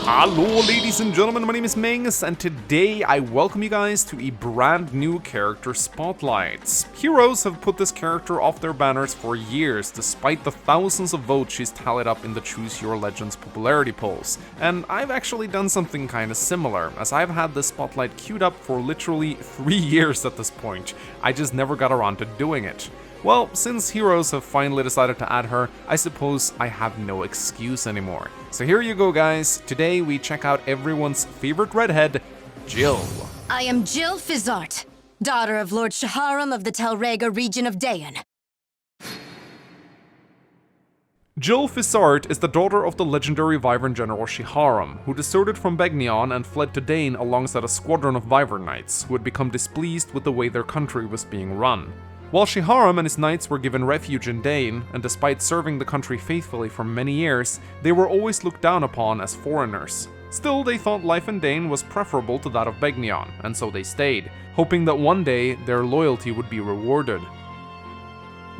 Hello ladies and gentlemen, my name is Mengs, and today I welcome you guys to a brand new character spotlight. Heroes have put this character off their banners for years, despite the thousands of votes she's tallied up in the Choose Your Legends popularity polls. And I've actually done something kinda similar, as I've had this spotlight queued up for literally 3 years at this point. I just never got around to doing it. Well, since Heroes have finally decided to add her, I suppose I have no excuse anymore. So here you go guys, today we check out everyone's favorite redhead, Jill. I am Jill Fizzart, daughter of Lord Shaharam of the Telrega region of Dayan. Jill Fizzart is the daughter of the legendary Wyvern General Shaharam, who deserted from Begnion and fled to Dain alongside a squadron of Wyvern Knights, who had become displeased with the way their country was being run. While Shaharam and his knights were given refuge in Dain, and despite serving the country faithfully for many years, they were always looked down upon as foreigners. Still, they thought life in Dain was preferable to that of Begnion, and so they stayed, hoping that one day their loyalty would be rewarded.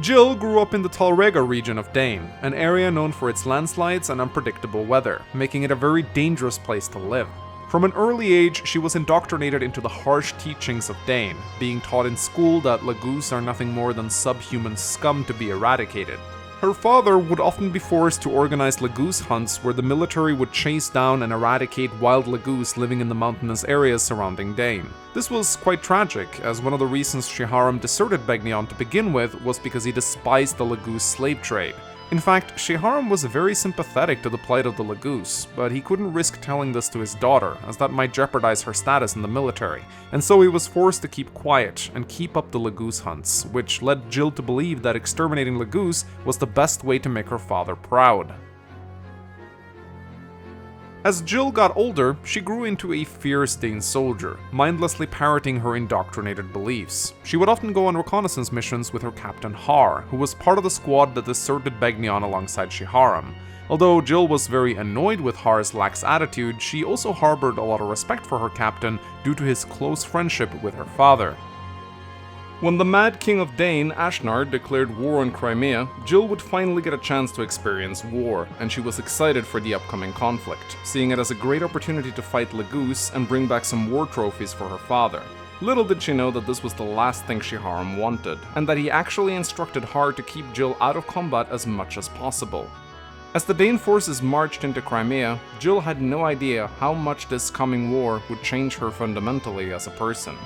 Jill grew up in the Telrega region of Dain, an area known for its landslides and unpredictable weather, making it a very dangerous place to live. From an early age, she was indoctrinated into the harsh teachings of Dain, being taught in school that Lagoos are nothing more than subhuman scum to be eradicated. Her father would often be forced to organize Lagoos hunts where the military would chase down and eradicate wild Lagoos living in the mountainous areas surrounding Dain. This was quite tragic, as one of the reasons Shaharam deserted Begnion to begin with was because he despised the Lagoos slave trade. In fact, Shaharam was very sympathetic to the plight of the Lagoos, but he couldn't risk telling this to his daughter, as that might jeopardize her status in the military, and so he was forced to keep quiet and keep up the Lagoos hunts, which led Jill to believe that exterminating Lagoos was the best way to make her father proud. As Jill got older, she grew into a fierce Dain soldier, mindlessly parroting her indoctrinated beliefs. She would often go on reconnaissance missions with her captain Har, who was part of the squad that deserted Begnion alongside Shaharam. Although Jill was very annoyed with Har's lax attitude, she also harbored a lot of respect for her captain due to his close friendship with her father. When the Mad King of Dain, Ashnard, declared war on Crimea, Jill would finally get a chance to experience war, and she was excited for the upcoming conflict, seeing it as a great opportunity to fight Lagoos and bring back some war trophies for her father. Little did she know that this was the last thing Shaharam wanted, and that he actually instructed Har to keep Jill out of combat as much as possible. As the Dain forces marched into Crimea, Jill had no idea how much this coming war would change her fundamentally as a person.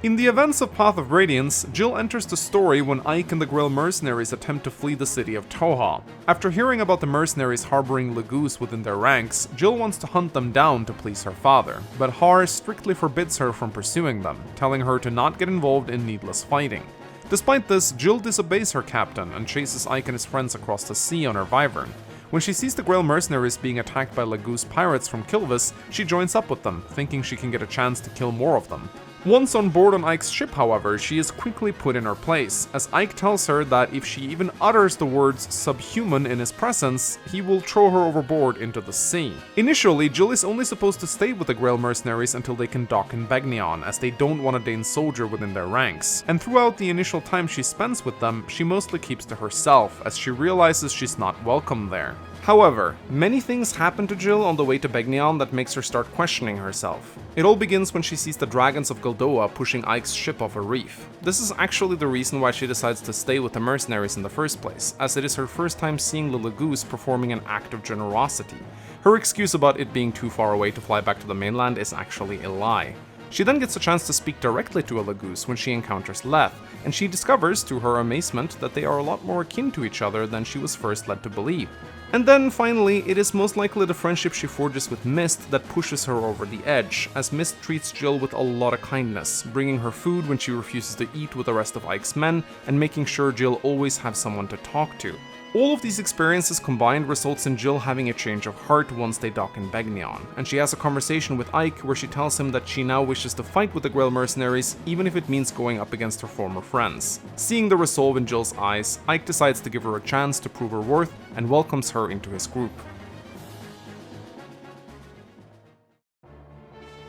In the events of Path of Radiance, Jill enters the story when Ike and the Grail mercenaries attempt to flee the city of Toha. After hearing about the mercenaries harboring Lagoos within their ranks, Jill wants to hunt them down to please her father, but Har strictly forbids her from pursuing them, telling her to not get involved in needless fighting. Despite this, Jill disobeys her captain and chases Ike and his friends across the sea on her Wyvern. When she sees the Grail mercenaries being attacked by Lagoos pirates from Kilvis, she joins up with them, thinking she can get a chance to kill more of them. Once on board on Ike's ship, however, she is quickly put in her place, as Ike tells her that if she even utters the words subhuman in his presence, he will throw her overboard into the sea. Initially, Jill is only supposed to stay with the Grail mercenaries until they can dock in Begnion, as they don't want a Dain soldier within their ranks. And throughout the initial time she spends with them, she mostly keeps to herself, as she realizes she's not welcome there. However, many things happen to Jill on the way to Begnion that makes her start questioning herself. It all begins when she sees the dragons of Goldoa pushing Ike's ship off a reef. This is actually the reason why she decides to stay with the mercenaries in the first place, as it is her first time seeing the Lagoos performing an act of generosity. Her excuse about it being too far away to fly back to the mainland is actually a lie. She then gets a chance to speak directly to a Lagoos when she encounters Leth, and she discovers, to her amazement, that they are a lot more akin to each other than she was first led to believe. And then, finally, it is most likely the friendship she forges with Mist that pushes her over the edge, as Mist treats Jill with a lot of kindness, bringing her food when she refuses to eat with the rest of Ike's men, and making sure Jill always has someone to talk to. All of these experiences combined results in Jill having a change of heart once they dock in Begnion, and she has a conversation with Ike where she tells him that she now wishes to fight with the Grail mercenaries, even if it means going up against her former friends. Seeing the resolve in Jill's eyes, Ike decides to give her a chance to prove her worth and welcomes her into his group.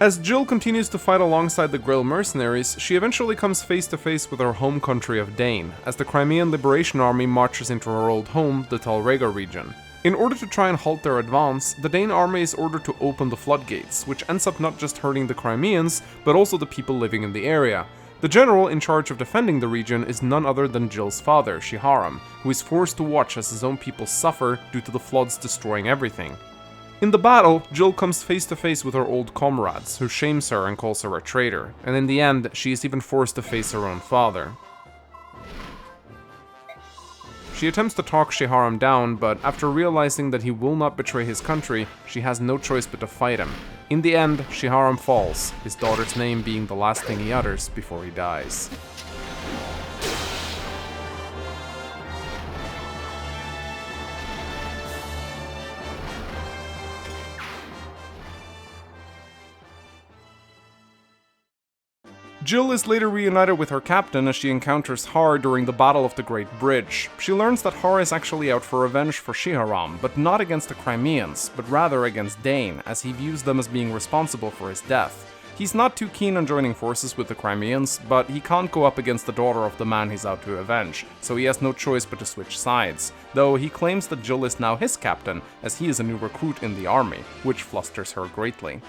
As Jill continues to fight alongside the Grill mercenaries, she eventually comes face to face with her home country of Dane, as the Crimean Liberation Army marches into her old home, the Talrega region. In order to try and halt their advance, the Dane army is ordered to open the floodgates, which ends up not just hurting the Crimeans, but also the people living in the area. The general in charge of defending the region is none other than Jill's father, Shiharam, who is forced to watch as his own people suffer due to the floods destroying everything. In the battle, Jill comes face to face with her old comrades, who shames her and calls her a traitor, and in the end, she is even forced to face her own father. She attempts to talk Shiharam down, but after realizing that he will not betray his country, she has no choice but to fight him. In the end, Shiharam falls, his daughter's name being the last thing he utters before he dies. Jill is later reunited with her captain as she encounters Har during the Battle of the Great Bridge. She learns that Har is actually out for revenge for Shiharam, but not against the Crimeans, but rather against Dane, as he views them as being responsible for his death. He's not too keen on joining forces with the Crimeans, but he can't go up against the daughter of the man he's out to avenge, so he has no choice but to switch sides, though he claims that Jill is now his captain, as he is a new recruit in the army, which flusters her greatly.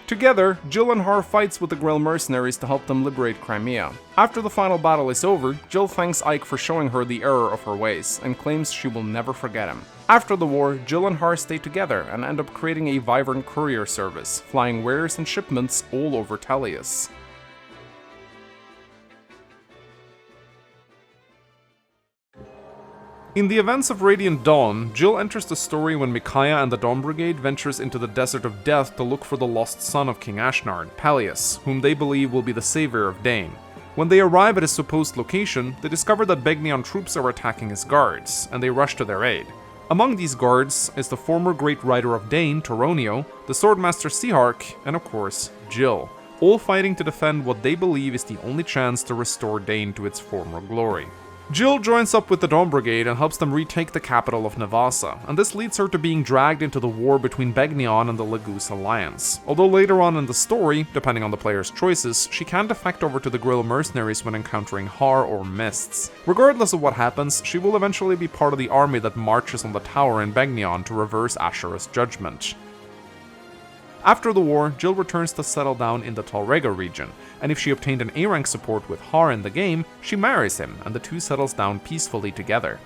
Together, Jill and Har fights with the Grill mercenaries to help them liberate Crimea. After the final battle is over, Jill thanks Ike for showing her the error of her ways, and claims she will never forget him. After the war, Jill and Har stay together and end up creating a vibrant courier service, flying wares and shipments all over Tellius. In the events of Radiant Dawn, Jill enters the story when Micaiah and the Dawn Brigade ventures into the Desert of Death to look for the lost son of King Ashnard, Peleus, whom they believe will be the savior of Dane. When they arrive at his supposed location, they discover that Begnion troops are attacking his guards, and they rush to their aid. Among these guards is the former Great Rider of Dane, Toronio, the Swordmaster Seahark, and of course, Jill, all fighting to defend what they believe is the only chance to restore Dane to its former glory. Jill joins up with the Dawn Brigade and helps them retake the capital of Navasa, and this leads her to being dragged into the war between Begnion and the Laguz Alliance. Although later on in the story, depending on the player's choices, she can defect over to the Grill mercenaries when encountering Har or Mists. Regardless of what happens, she will eventually be part of the army that marches on the tower in Begnion to reverse Asher's judgment. After the war, Jill returns to settle down in the Talrega region, and if she obtained an A-rank support with Har in the game, she marries him, and the two settles down peacefully together.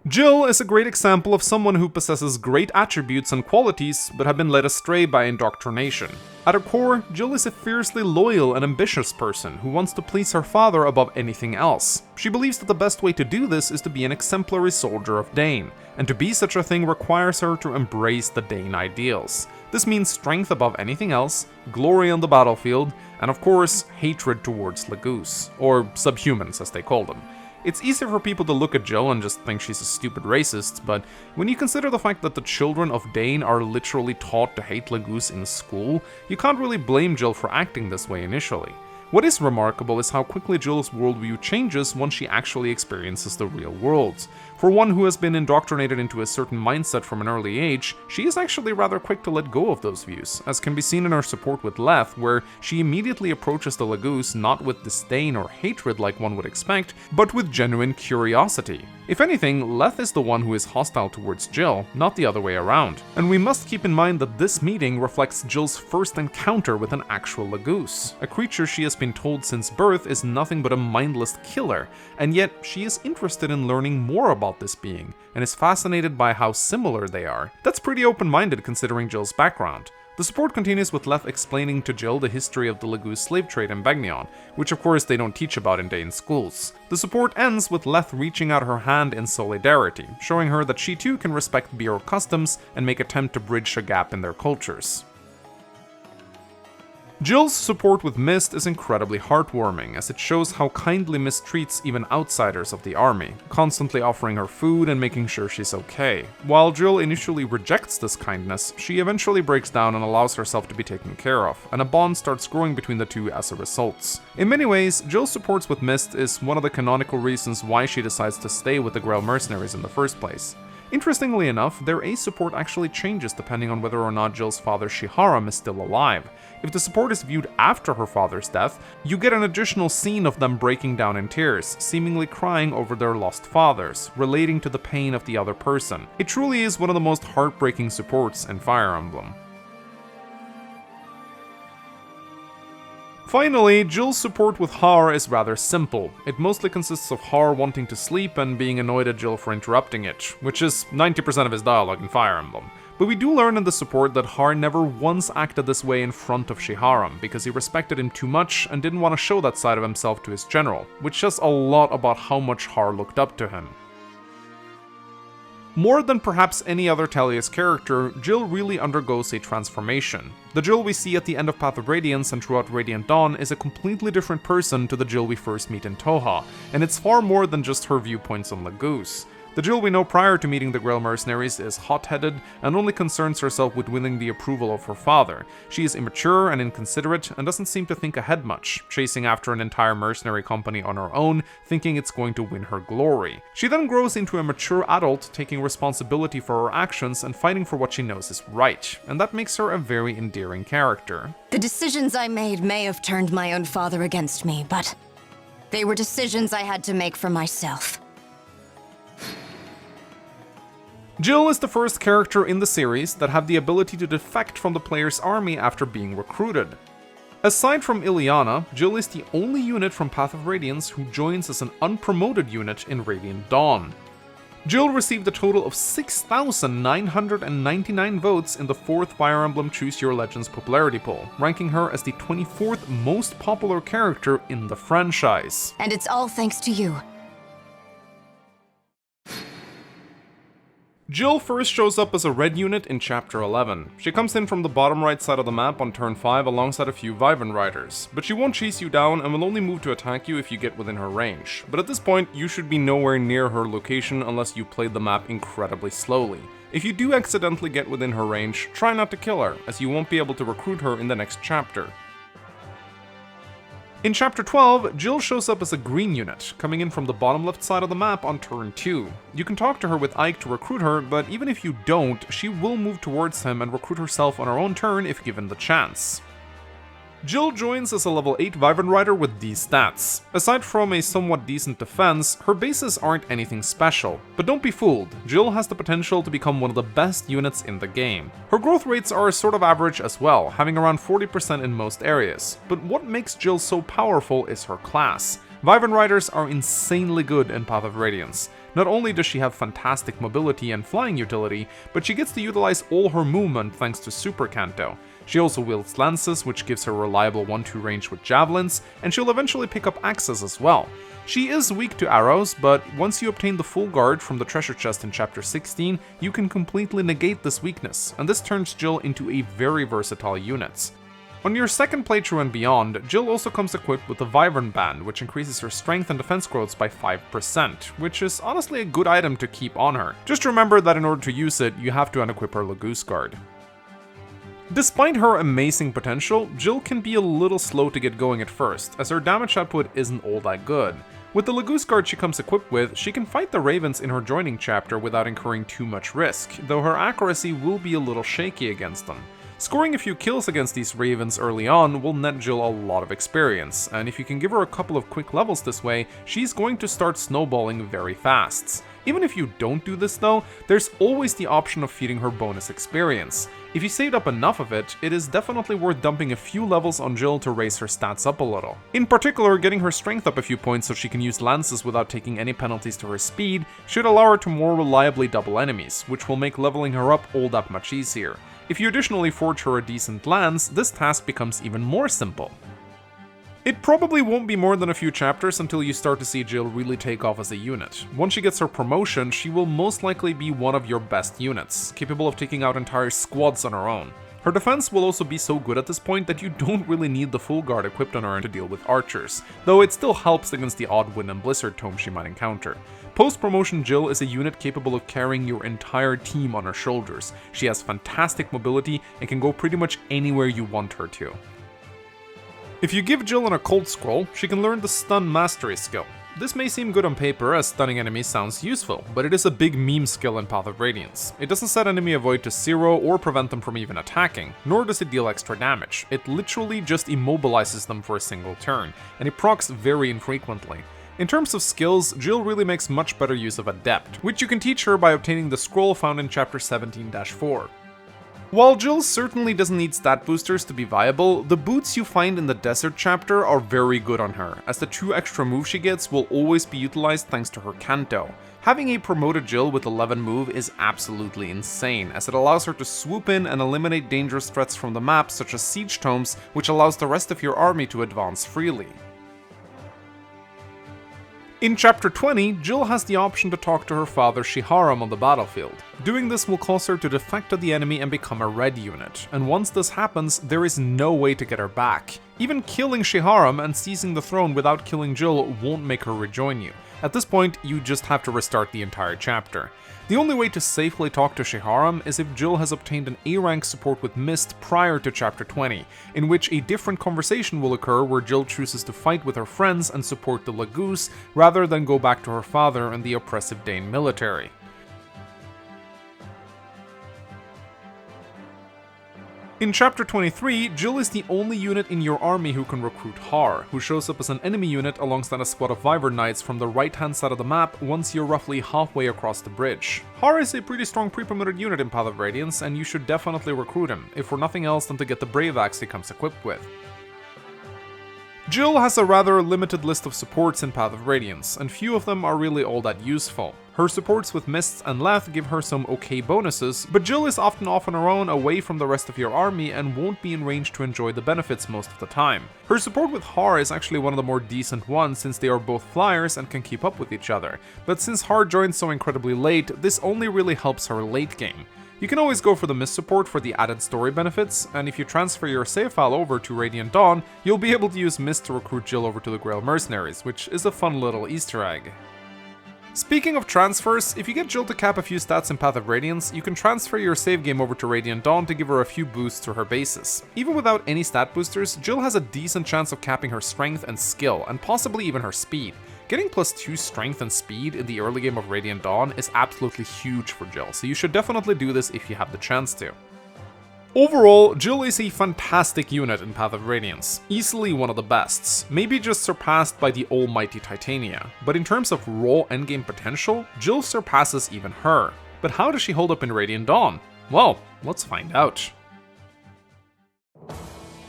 Jill is a great example of someone who possesses great attributes and qualities, but have been led astray by indoctrination. At her core, Jill is a fiercely loyal and ambitious person who wants to please her father above anything else. She believes that the best way to do this is to be an exemplary soldier of Dane, and to be such a thing requires her to embrace the Dane ideals. This means strength above anything else, glory on the battlefield, and of course, hatred towards Laguz, or subhumans as they call them. It's easy for people to look at Jill and just think she's a stupid racist, but when you consider the fact that the children of Dane are literally taught to hate Laguz in school, you can't really blame Jill for acting this way initially. What is remarkable is how quickly Jill's worldview changes once she actually experiences the real world. For one who has been indoctrinated into a certain mindset from an early age, she is actually rather quick to let go of those views, as can be seen in her support with Leth, where she immediately approaches the Laguz not with disdain or hatred like one would expect, but with genuine curiosity. If anything, Leth is the one who is hostile towards Jill, not the other way around. And we must keep in mind that this meeting reflects Jill's first encounter with an actual Laguz, a creature she has been told since birth is nothing but a mindless killer, and yet she is interested in learning more about this being, and is fascinated by how similar they are. That's pretty open-minded considering Jill's background. The support continues with Leth explaining to Jill the history of the Laguz slave trade in Begnion, which of course they don't teach about in Dane schools. The support ends with Leth reaching out her hand in solidarity, showing her that she too can respect Bureau customs and make attempt to bridge a gap in their cultures. Jill's support with Mist is incredibly heartwarming, as it shows how kindly Mist treats even outsiders of the army, constantly offering her food and making sure she's okay. While Jill initially rejects this kindness, she eventually breaks down and allows herself to be taken care of, and a bond starts growing between the two as a result. In many ways, Jill's support with Mist is one of the canonical reasons why she decides to stay with the Grail mercenaries in the first place. Interestingly enough, their ace support actually changes depending on whether or not Jill's father Shiharam is still alive. If the support is viewed after her father's death, you get an additional scene of them breaking down in tears, seemingly crying over their lost fathers, relating to the pain of the other person. It truly is one of the most heartbreaking supports in Fire Emblem. Finally, Jill's support with Har is rather simple. It mostly consists of Har wanting to sleep and being annoyed at Jill for interrupting it, which is 90% of his dialogue in Fire Emblem. But we do learn in the support that Har never once acted this way in front of Shiharam, because he respected him too much and didn't want to show that side of himself to his general, which says a lot about how much Har looked up to him. More than perhaps any other Tellius character, Jill really undergoes a transformation. The Jill we see at the end of Path of Radiance and throughout Radiant Dawn is a completely different person to the Jill we first meet in Toha, and it's far more than just her viewpoints on Laguz. The Jill we know prior to meeting the Grail mercenaries is hot-headed and only concerns herself with winning the approval of her father. She is immature and inconsiderate and doesn't seem to think ahead much, chasing after an entire mercenary company on her own, thinking it's going to win her glory. She then grows into a mature adult, taking responsibility for her actions and fighting for what she knows is right, and that makes her a very endearing character. The decisions I made may have turned my own father against me, but they were decisions I had to make for myself. Jill is the first character in the series that have the ability to defect from the player's army after being recruited. Aside from Ileana, Jill is the only unit from Path of Radiance who joins as an unpromoted unit in Radiant Dawn. Jill received a total of 6,999 votes in the 4th Fire Emblem Choose Your Legends popularity poll, ranking her as the 24th most popular character in the franchise. And it's all thanks to you. Jill first shows up as a red unit in Chapter 11. She comes in from the bottom right side of the map on turn 5 alongside a few Wyvern riders, but she won't chase you down and will only move to attack you if you get within her range. But at this point, you should be nowhere near her location unless you played the map incredibly slowly. If you do accidentally get within her range, try not to kill her, as you won't be able to recruit her in the next chapter. In Chapter 12, Jill shows up as a green unit, coming in from the bottom left side of the map on turn 2. You can talk to her with Ike to recruit her, but even if you don't, she will move towards him and recruit herself on her own turn if given the chance. Jill joins as a level 8 Wyvern Rider with these stats. Aside from a somewhat decent defense, her bases aren't anything special. But don't be fooled, Jill has the potential to become one of the best units in the game. Her growth rates are sort of average as well, having around 40% in most areas. But what makes Jill so powerful is her class. Wyvern Riders are insanely good in Path of Radiance. Not only does she have fantastic mobility and flying utility, but she gets to utilize all her movement thanks to Super Canto. She also wields lances, which gives her reliable 1-2 range with javelins, and she'll eventually pick up axes as well. She is weak to arrows, but once you obtain the full guard from the treasure chest in Chapter 16, you can completely negate this weakness, and this turns Jill into a very versatile unit. On your second playthrough and beyond, Jill also comes equipped with the Wyvern Band, which increases her strength and defense growths by 5%, which is honestly a good item to keep on her. Just remember that in order to use it, you have to unequip her Laguz Guard. Despite her amazing potential, Jill can be a little slow to get going at first, as her damage output isn't all that good. With the Laguz Guard she comes equipped with, she can fight the Ravens in her joining chapter without incurring too much risk, though her accuracy will be a little shaky against them. Scoring a few kills against these Ravens early on will net Jill a lot of experience, and if you can give her a couple of quick levels this way, she's going to start snowballing very fast. Even if you don't do this though, there's always the option of feeding her bonus experience. If you saved up enough of it, it is definitely worth dumping a few levels on Jill to raise her stats up a little. In particular, getting her strength up a few points so she can use lances without taking any penalties to her speed should allow her to more reliably double enemies, which will make leveling her up all that much easier. If you additionally forge her a decent lance, this task becomes even more simple. It probably won't be more than a few chapters until you start to see Jill really take off as a unit. Once she gets her promotion, she will most likely be one of your best units, capable of taking out entire squads on her own. Her defense will also be so good at this point that you don't really need the full guard equipped on her to deal with archers, though it still helps against the odd wind and blizzard tome she might encounter. Post-promotion Jill is a unit capable of carrying your entire team on her shoulders. She has fantastic mobility and can go pretty much anywhere you want her to. If you give Jill an occult scroll, she can learn the stun mastery skill. This may seem good on paper, as stunning enemies sounds useful, but it is a big meme skill in Path of Radiance. It doesn't set enemy avoid to 0 or prevent them from even attacking, nor does it deal extra damage. It literally just immobilizes them for a single turn, and it procs very infrequently. In terms of skills, Jill really makes much better use of Adept, which you can teach her by obtaining the scroll found in chapter 17-4. While Jill certainly doesn't need stat boosters to be viable, the boots you find in the Desert chapter are very good on her, as the 2 extra moves she gets will always be utilized thanks to her Kanto. Having a promoted Jill with 11 move is absolutely insane, as it allows her to swoop in and eliminate dangerous threats from the map such as siege tomes, which allows the rest of your army to advance freely. In chapter 20, Jill has the option to talk to her father Shiharam on the battlefield. Doing this will cause her to defect to the enemy and become a red unit, and once this happens, there is no way to get her back. Even killing Shiharam and seizing the throne without killing Jill won't make her rejoin you. At this point, you just have to restart the entire chapter. The only way to safely talk to Shiharam is if Jill has obtained an A-rank support with Mist prior to chapter 20, in which a different conversation will occur where Jill chooses to fight with her friends and support the Lagoose, rather than go back to her father and the oppressive Dane military. In chapter 23, Jill is the only unit in your army who can recruit Har, who shows up as an enemy unit alongside a squad of Wyvern Knights from the right-hand side of the map once you're roughly halfway across the bridge. Har is a pretty strong pre-promoted unit in Path of Radiance, and you should definitely recruit him, if for nothing else than to get the Brave Axe he comes equipped with. Jill has a rather limited list of supports in Path of Radiance, and few of them are really all that useful. Her supports with Mists and Leth give her some okay bonuses, but Jill is often off on her own away from the rest of your army and won't be in range to enjoy the benefits most of the time. Her support with Har is actually one of the more decent ones since they are both flyers and can keep up with each other, but since Har joined so incredibly late, this only really helps her late game. You can always go for the Mist support for the added story benefits, and if you transfer your save file over to Radiant Dawn, you'll be able to use Mist to recruit Jill over to the Grail Mercenaries, which is a fun little Easter egg. Speaking of transfers, if you get Jill to cap a few stats in Path of Radiance, you can transfer your save game over to Radiant Dawn to give her a few boosts to her bases. Even without any stat boosters, Jill has a decent chance of capping her strength and skill, and possibly even her speed. Getting +2 strength and speed in the early game of Radiant Dawn is absolutely huge for Jill, so you should definitely do this if you have the chance to. Overall, Jill is a fantastic unit in Path of Radiance, easily one of the bests, maybe just surpassed by the almighty Titania, but in terms of raw endgame potential, Jill surpasses even her. But how does she hold up in Radiant Dawn? Well, let's find out.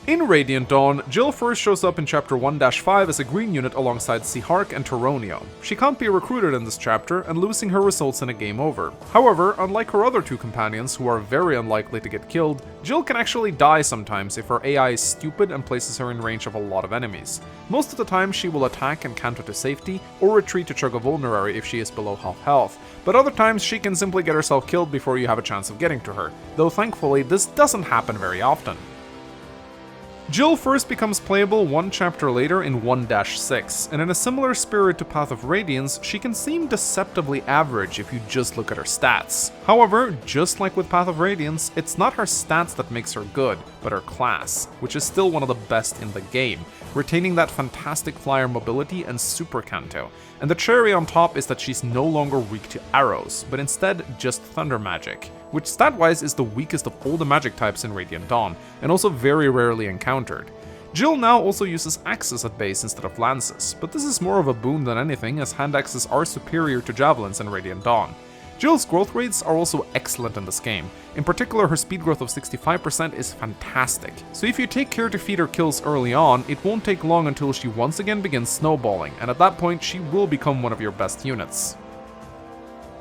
In Radiant Dawn, Jill first shows up in chapter 1-5 as a green unit alongside Sihark and Toronio. She can't be recruited in this chapter, and losing her results in a game over. However, unlike her other 2 companions who are very unlikely to get killed, Jill can actually die sometimes if her AI is stupid and places her in range of a lot of enemies. Most of the time she will attack and counter to safety, or retreat to chug a vulnerary if she is below half health, but other times she can simply get herself killed before you have a chance of getting to her, though thankfully this doesn't happen very often. Jill first becomes playable 1 chapter later in 1-6, and in a similar spirit to Path of Radiance, she can seem deceptively average if you just look at her stats. However, just like with Path of Radiance, it's not her stats that makes her good, but her class, which is still one of the best in the game, retaining that fantastic flyer mobility and super canto. And the cherry on top is that she's no longer weak to arrows, but instead just thunder magic, which stat-wise is the weakest of all the magic types in Radiant Dawn, and also very rarely encountered. Jill now also uses axes at base instead of lances, but this is more of a boon than anything, as hand axes are superior to javelins in Radiant Dawn. Jill's growth rates are also excellent in this game. In particular, her speed growth of 65% is fantastic, so if you take care to feed her kills early on, it won't take long until she once again begins snowballing, and at that point she will become one of your best units.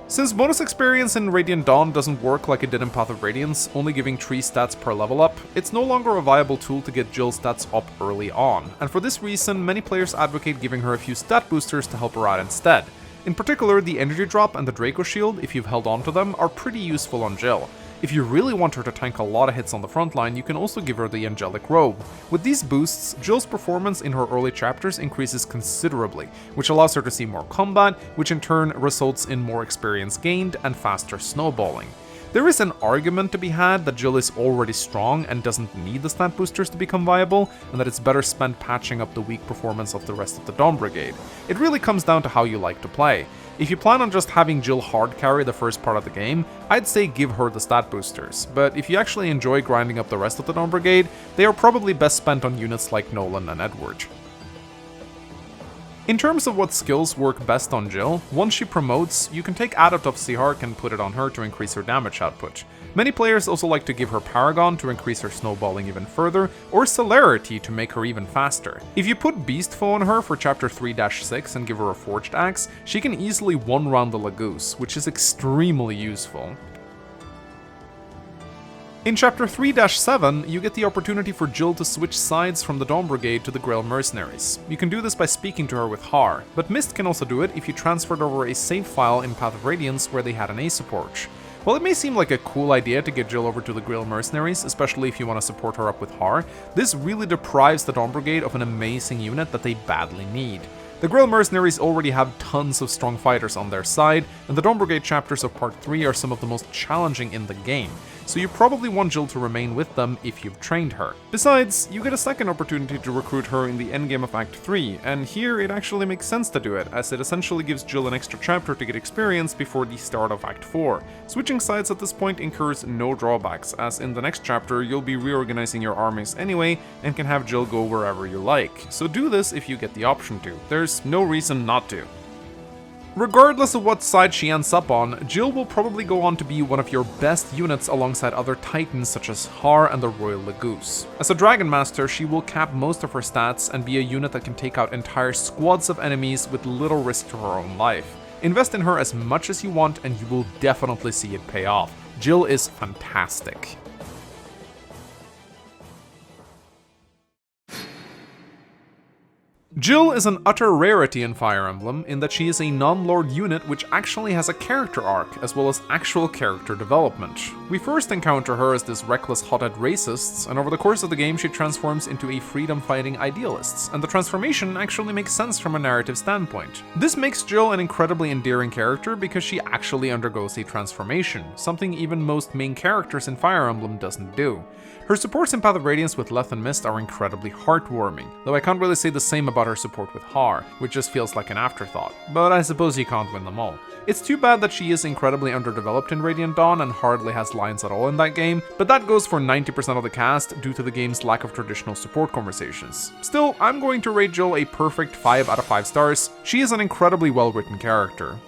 Since bonus experience in Radiant Dawn doesn't work like it did in Path of Radiance, only giving 3 stats per level up, it's no longer a viable tool to get Jill's stats up early on, and for this reason many players advocate giving her a few stat boosters to help her out instead. In particular, the energy drop and the Draco shield, if you've held on to them, are pretty useful on Jill. If you really want her to tank a lot of hits on the front line, you can also give her the Angelic Robe. With these boosts, Jill's performance in her early chapters increases considerably, which allows her to see more combat, which in turn results in more experience gained and faster snowballing. There is an argument to be had that Jill is already strong and doesn't need the stat boosters to become viable, and that it's better spent patching up the weak performance of the rest of the Dawn Brigade. It really comes down to how you like to play. If you plan on just having Jill hard carry the first part of the game, I'd say give her the stat boosters, but if you actually enjoy grinding up the rest of the Dawn Brigade, they are probably best spent on units like Nolan and Edward. In terms of what skills work best on Jill, once she promotes, you can take Adept of Sihar and put it on her to increase her damage output. Many players also like to give her Paragon to increase her snowballing even further, or Celerity to make her even faster. If you put Beast Foe on her for chapter 3-6 and give her a Forged Axe, she can easily one-round the Lagoose, which is extremely useful. In chapter 3-7, you get the opportunity for Jill to switch sides from the Dawn Brigade to the Grail Mercenaries. You can do this by speaking to her with Har, but Mist can also do it if you transferred over a save file in Path of Radiance where they had an A support. While it may seem like a cool idea to get Jill over to the Grail Mercenaries, especially if you want to support her up with Har, this really deprives the Dawn Brigade of an amazing unit that they badly need. The Grail Mercenaries already have tons of strong fighters on their side, and the Dawn Brigade chapters of Part 3 are some of the most challenging in the game, so you probably want Jill to remain with them if you've trained her. Besides, you get a second opportunity to recruit her in the endgame of Act 3, and here it actually makes sense to do it, as it essentially gives Jill an extra chapter to get experience before the start of Act 4. Switching sides at this point incurs no drawbacks, as in the next chapter you'll be reorganizing your armies anyway, and can have Jill go wherever you like, so do this if you get the option to. There's no reason not to. Regardless of what side she ends up on, Jill will probably go on to be one of your best units alongside other titans such as Har and the Royal Lagoose. As a Dragon Master, she will cap most of her stats and be a unit that can take out entire squads of enemies with little risk to her own life. Invest in her as much as you want and you will definitely see it pay off. Jill is fantastic. Jill is an utter rarity in Fire Emblem in that she is a non-lord unit which actually has a character arc, as well as actual character development. We first encounter her as this reckless hothead racist, and over the course of the game she transforms into a freedom-fighting idealist, and the transformation actually makes sense from a narrative standpoint. This makes Jill an incredibly endearing character because she actually undergoes a transformation, something even most main characters in Fire Emblem doesn't do. Her supports in Path of Radiance with Leth and Mist are incredibly heartwarming, though I can't really say the same about her support with Har, which just feels like an afterthought, but I suppose you can't win them all. It's too bad that she is incredibly underdeveloped in Radiant Dawn and hardly has lines at all in that game, but that goes for 90% of the cast due to the game's lack of traditional support conversations. Still, I'm going to rate Jill a perfect 5 out of 5 stars. She is an incredibly well-written character.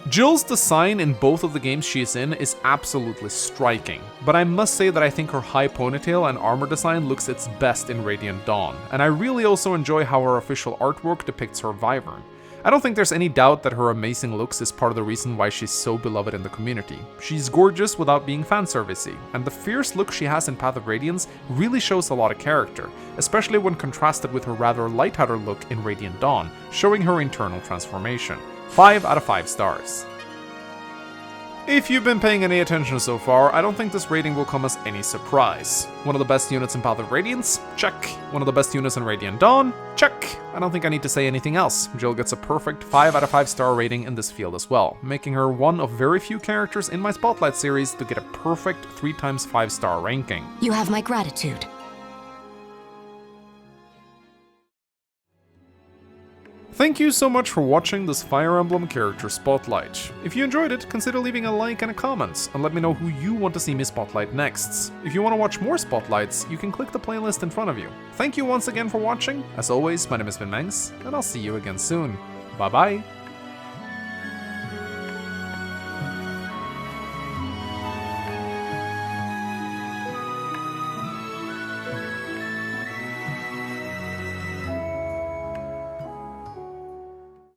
Jill's design in both of the games she is in is absolutely striking, but I must say that I think her high ponytail and armor design looks its best in Radiant Dawn, and I really also enjoy how her official artwork depicts her Wyvern. I don't think there's any doubt that her amazing looks is part of the reason why she's so beloved in the community. She's gorgeous without being fanservice-y, and the fierce look she has in Path of Radiance really shows a lot of character, especially when contrasted with her rather lighthearted look in Radiant Dawn, showing her internal transformation. 5 out of 5 stars. If you've been paying any attention so far, I don't think this rating will come as any surprise. One of the best units in Path of Radiance? Check. One of the best units in Radiant Dawn? Check. I don't think I need to say anything else. Jill gets a perfect 5 out of 5 star rating in this field as well, making her one of very few characters in my Spotlight series to get a perfect 3 times 5 star ranking. You have my gratitude. Thank you so much for watching this Fire Emblem character spotlight. If you enjoyed it, consider leaving a like and a comment, and let me know who you want to see me spotlight next. If you want to watch more spotlights, you can click the playlist in front of you. Thank you once again for watching. As always, my name is Vin Mengs, and I'll see you again soon. Bye bye!